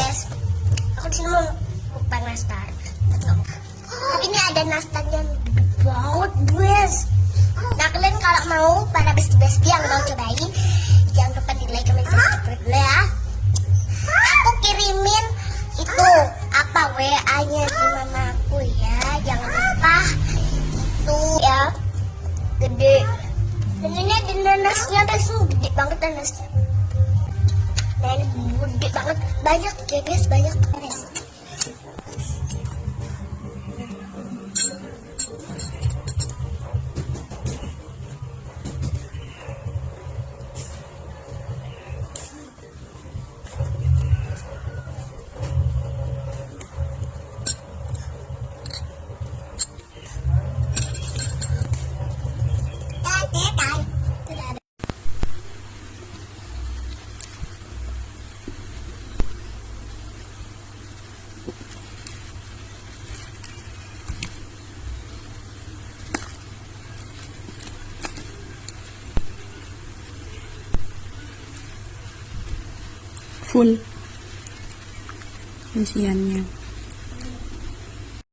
guys, aku di sini mau bukan nastar. Tapi ini ada nastarnya banget guys. Nah kalian kalau mau para besti-besti yang mau cobain, jangan lupa di like, comment, subscribe ya. Aku kirimin itu apa WA-nya di mamaku ya. Jangan lupa itu ya, gede. Dan ini ada nanasnya, gede banget nanasnya. Nah ini gede banget, banyak ya guys, banyak guys. Full isiannya.